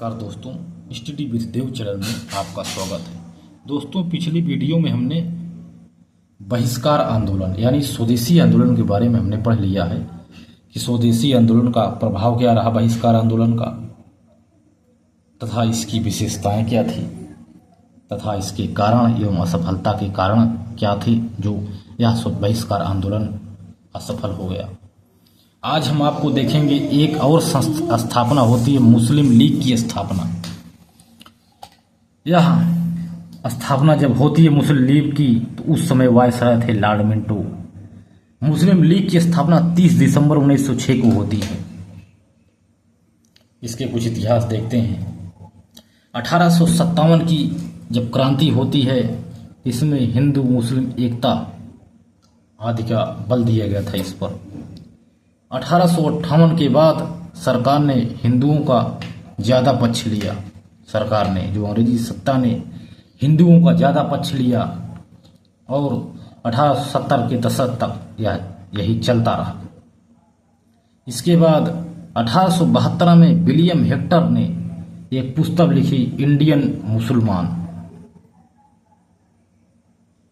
नमस्कार दोस्तों, study with Dev channel में आपका स्वागत है। दोस्तों, पिछली वीडियो में हमने बहिष्कार आंदोलन यानी स्वदेशी आंदोलन के बारे में हमने पढ़ लिया है कि स्वदेशी आंदोलन का प्रभाव क्या रहा बहिष्कार आंदोलन का, तथा इसकी विशेषताएं क्या थी, तथा इसके कारण एवं असफलता के कारण क्या थे जो यह बहिष्कार आंदोलन असफल हो गया। आज हम आपको देखेंगे एक और स्थापना होती है मुस्लिम लीग की स्थापना। यह स्थापना जब होती है मुस्लिम लीग की तो उस समय वायसराय थे लॉर्ड मिंटो। मुस्लिम लीग की स्थापना 30 दिसंबर 1906 को होती है। इसके कुछ इतिहास देखते हैं। 1857 की जब क्रांति होती है, इसमें हिंदू मुस्लिम एकता आदि का बल दिया गया था इस पर। 1858 के बाद सरकार ने हिंदुओं का ज़्यादा पक्ष लिया। सरकार ने, जो अंग्रेजी सत्ता ने हिंदुओं का ज़्यादा पक्ष लिया और 1870 के दशक तक यही चलता रहा। इसके बाद 1872 में विलियम हेक्टर ने एक पुस्तक लिखी, इंडियन मुसलमान।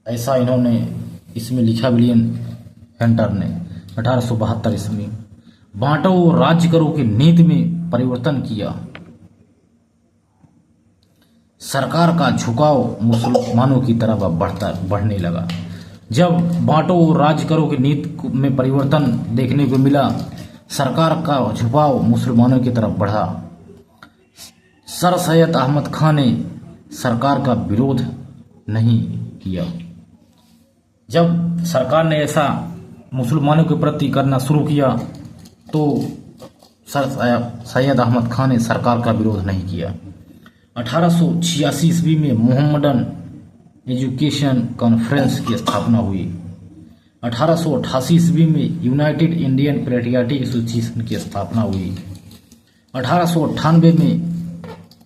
ऐसा इन्होंने इसमें लिखा विलियम हेक्टर ने 1872 ईस्वी। बांटो और राज्य करो की नीति में परिवर्तन किया। सरकार का झुकाव मुसलमानों की तरफ बढ़ने लगा। जब बांटो और राज्य करो की नीति में परिवर्तन देखने को मिला, सरकार का झुकाव मुसलमानों की तरफ बढ़ा। सर सैयद अहमद खान ने सरकार का विरोध नहीं किया। जब सरकार ने ऐसा मुसलमानों के प्रति करना शुरू किया तो सर सैयद अहमद खान ने सरकार का विरोध नहीं किया। 1886 ईस्वी में मोहम्मडन एजुकेशन कॉन्फ्रेंस की स्थापना हुई। 1888 ईस्वी में यूनाइटेड इंडियन पेट्रियाटिक एसोसिएशन की स्थापना हुई। 1898 में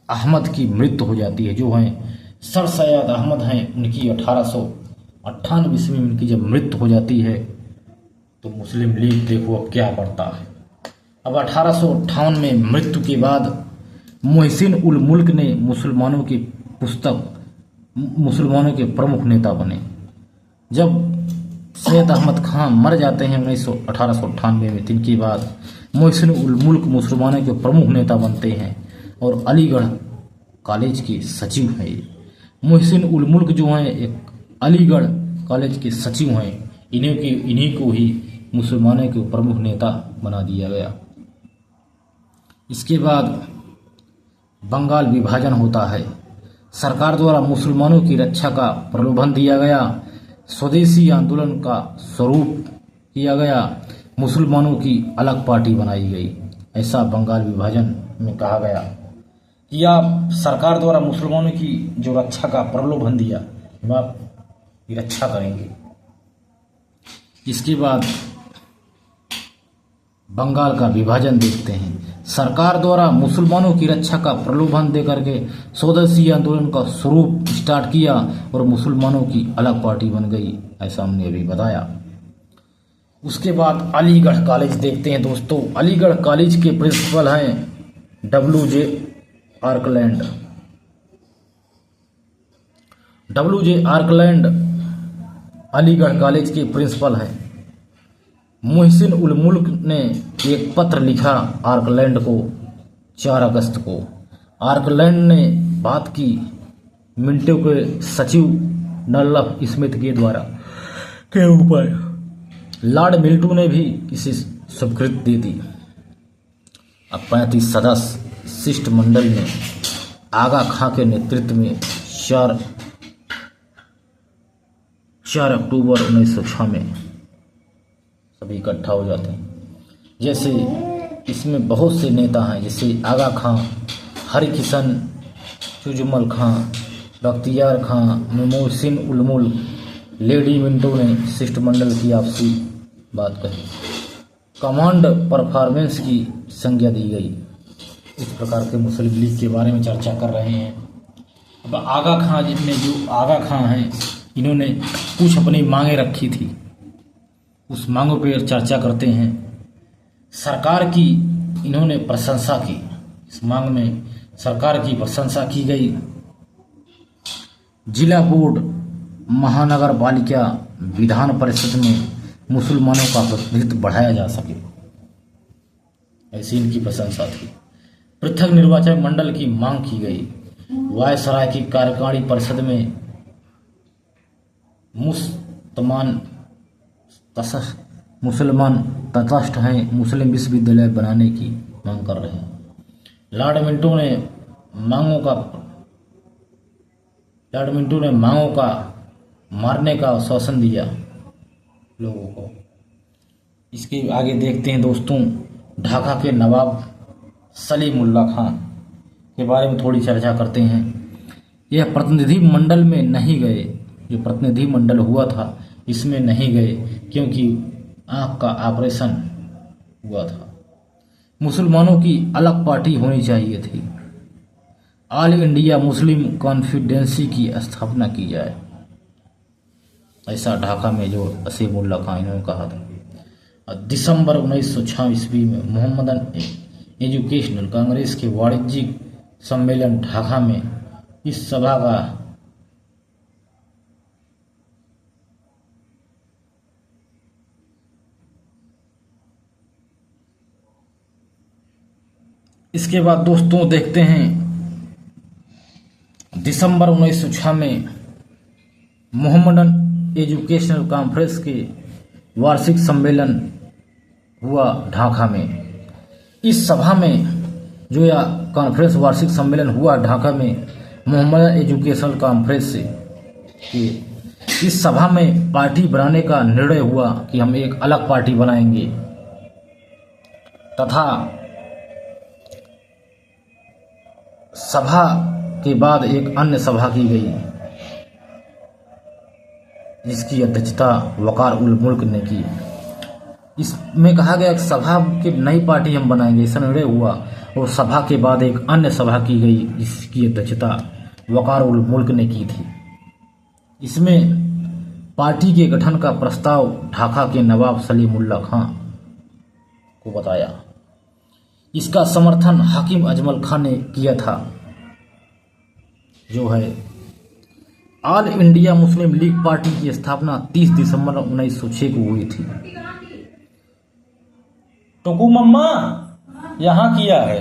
अहमद की मृत्यु हो जाती है, जो हैं सर सैयद अहमद हैं। उनकी 1898 ईस्वी में उनकी जब मृत्यु हो जाती है तो मुस्लिम लीग देखो अब क्या करता है। अब 1858 में मृत्यु के बाद मोहसिन उल मुल्क ने मुसलमानों के प्रमुख नेता बने। जब सैयद अहमद खान मर जाते हैं 1898 में, इनके बाद मोहसिन उल मुल्क मुसलमानों के प्रमुख नेता बनते हैं और अलीगढ़ कॉलेज के सचिव हैं। मोहसिन उल मुल्क जो हैं एक अलीगढ़ कॉलेज के सचिव हैं। इन्हीं को ही मुसलमानों के प्रमुख नेता बना दिया गया। इसके बाद बंगाल विभाजन होता है। सरकार द्वारा मुसलमानों की रक्षा का प्रलोभन दिया गया। स्वदेशी आंदोलन का स्वरूप किया गया। मुसलमानों की अलग पार्टी बनाई गई। ऐसा बंगाल विभाजन में कहा गया कि आप सरकार द्वारा मुसलमानों की जो रक्षा का प्रलोभन दिया, हम आपकी रक्षा करेंगे। इसके बाद बंगाल का विभाजन देखते हैं। सरकार द्वारा मुसलमानों की रक्षा का प्रलोभन देकर के स्वदेशी आंदोलन का स्वरूप स्टार्ट किया और मुसलमानों की अलग पार्टी बन गई, ऐसा हमने अभी बताया। उसके बाद अलीगढ़ कॉलेज देखते हैं दोस्तों। अलीगढ़ कॉलेज के प्रिंसिपल हैं W.J. आर्कलैंड। W.J. आर्कलैंड अलीगढ़ कॉलेज के प्रिंसिपल हैं। मोहसिन उल मुल्क ने एक पत्र लिखा आर्कलैंड को 4 अगस्त को। आर्कलैंड ने बात की मिंटो के सचिव नल्लफ स्मिथ के द्वारा के ऊपर। लॉर्ड मिंटो ने भी इसे स्वीकृति दे दी। अब 35 सदस्य शिष्टमंडल ने आगा खां के नेतृत्व में 4 अक्टूबर 1906 में सभी इकट्ठा हो जाते हैं। जैसे इसमें बहुत से नेता हैं, जैसे आगा खां, हरिकिशन, चुजमल खां, बख्तियार खां, मोहसिन उल मुल्क, लेडी मिंटो ने शिष्टमंडल की आपसी बात कही। कमांड परफॉर्मेंस की संज्ञा दी गई। इस प्रकार के मुस्लिम लीग के बारे में चर्चा कर रहे हैं। अब आगा खां जो आगा खां हैं, इन्होंने कुछ अपनी मांगें रखी थी, उस मांगों पर चर्चा करते हैं। सरकार की इन्होंने प्रशंसा की। इस मांग में सरकार की प्रशंसा की गई। जिला बोर्ड, महानगर पालिका, विधान परिषद में मुसलमानों का प्रतिनिधित्व बढ़ाया जा सके, ऐसी इनकी प्रशंसा थी। पृथक निर्वाचन मंडल की मांग की गई। वायसराय की कार्यकारिणी परिषद में मुसलमान तटस्थ हैं, मुस्लिम विश्वविद्यालय बनाने की मांग कर रहे हैं। लॉर्ड मिंटो ने मांगों का मारने का आश्वासन दिया लोगों को। इसके आगे देखते हैं दोस्तों, ढाका के नवाब सलीमुल्लाह खां के बारे में थोड़ी चर्चा करते हैं। यह प्रतिनिधि मंडल में नहीं गए, जो प्रतिनिधि मंडल हुआ था इसमें नहीं गए क्योंकि आंख का ऑपरेशन हुआ था। मुसलमानों की अलग पार्टी होनी चाहिए थी। ऑल इंडिया मुस्लिम कॉन्फिडेंसी की स्थापना की जाए, ऐसा ढाका में जो सलीमुल्लाह खां इन्होंने कहा था। दिसंबर 1906 ईस्वी में मोहम्मदन एजुकेशनल कांग्रेस के वाणिज्यिक सम्मेलन ढाका में इस सभा का इसके बाद दोस्तों देखते हैं, दिसंबर 1906 में मोहम्मदन एजुकेशनल कॉन्फ्रेंस के वार्षिक सम्मेलन हुआ ढाका में। इस सभा में जो यह कॉन्फ्रेंस वार्षिक सम्मेलन हुआ ढाका में मोहम्मदन एजुकेशनल कॉन्फ्रेंस से कि इस सभा में पार्टी बनाने का निर्णय हुआ कि हम एक अलग पार्टी बनाएंगे तथा सभा के बाद एक अन्य सभा की गई जिसकी अध्यक्षता वकार उल मुल्क ने की। इसमें कहा गया कि सभा की नई पार्टी हम बनाएंगे, ऐसा निर्णय हुआ और सभा के बाद एक अन्य सभा की गई जिसकी अध्यक्षता वकार उल मुल्क ने की थी। इसमें पार्टी के गठन का प्रस्ताव ढाका के नवाब सलीमुल्लाह खां को बताया। इसका समर्थन हाकिम अजमल खां ने किया था। जो है all India Muslim league party की स्थापना 30 दिसंबर 1906 को हुई थी। टोकू मम्मा यहाँ किया है।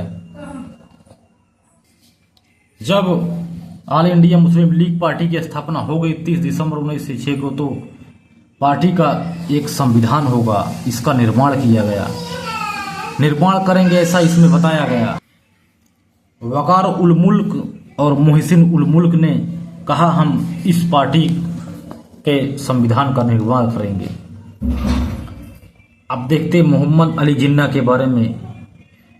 जब all India Muslim league party की स्थापना हो गई 30 दिसंबर 1906 को, तो पार्टी का एक संविधान होगा, इसका निर्माण किया गया। निर्माण करेंगे ऐसा इसमें बताया गया। वकार उल मुल्क और मोहसिन उल मुल्क ने कहा हम इस पार्टी के संविधान का निर्माण करेंगे। अब देखते मोहम्मद अली जिन्ना के बारे में।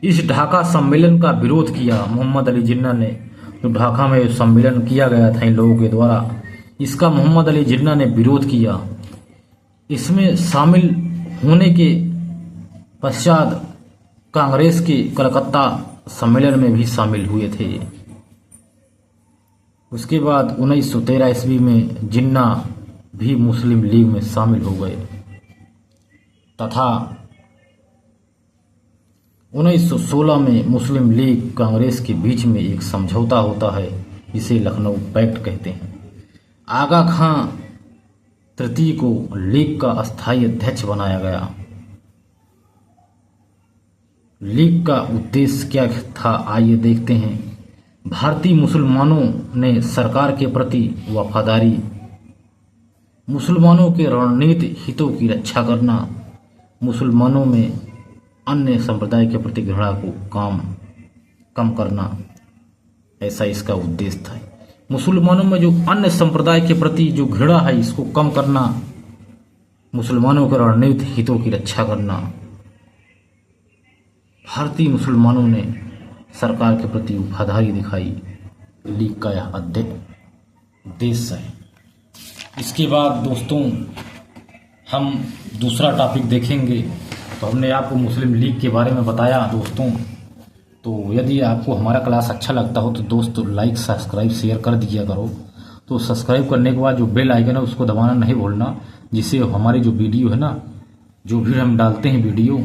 इस ढाका सम्मेलन का विरोध किया मोहम्मद अली जिन्ना ने। जो ढाका में सम्मेलन किया गया था इन लोगों के द्वारा, इसका मोहम्मद अली जिन्ना ने विरोध किया। इसमें शामिल होने के पश्चात कांग्रेस के कलकत्ता सम्मेलन में भी शामिल हुए थे। उसके बाद 1913 ईस्वी में जिन्ना भी मुस्लिम लीग में शामिल हो गए तथा 1916 में मुस्लिम लीग कांग्रेस के बीच में एक समझौता होता है, इसे लखनऊ पैक्ट कहते हैं। आगा खां तृतीय को लीग का अस्थायी अध्यक्ष बनाया गया। लीग का उद्देश्य क्या था आइए देखते हैं। भारतीय मुसलमानों ने सरकार के प्रति वफादारी, मुसलमानों के रणनीतिक हितों की रक्षा करना, मुसलमानों में अन्य संप्रदाय के प्रति घृणा को कम करना, ऐसा इसका उद्देश्य था। मुसलमानों में जो अन्य संप्रदाय के प्रति जो घृणा है इसको कम करना, मुसलमानों के रणनीतिक हितों की रक्षा करना। भारतीय मुसलमानों ने सरकार के प्रति वफादारी दिखाई, लीग का यह उद्देश्य है। इसके बाद दोस्तों हम दूसरा टॉपिक देखेंगे। तो हमने आपको मुस्लिम लीग के बारे में बताया दोस्तों। तो यदि आपको हमारा क्लास अच्छा लगता हो तो दोस्तों लाइक सब्सक्राइब शेयर कर दिया करो। तो सब्सक्राइब करने के बाद जो बेल आइकन है उसको दबाना नहीं भूलना, जिससे हमारी जो वीडियो है ना, जो भी हम डालते हैं वीडियो,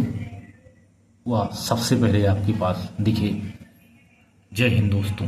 वह सबसे पहले आपके पास दिखे। जय हिंद दोस्तों।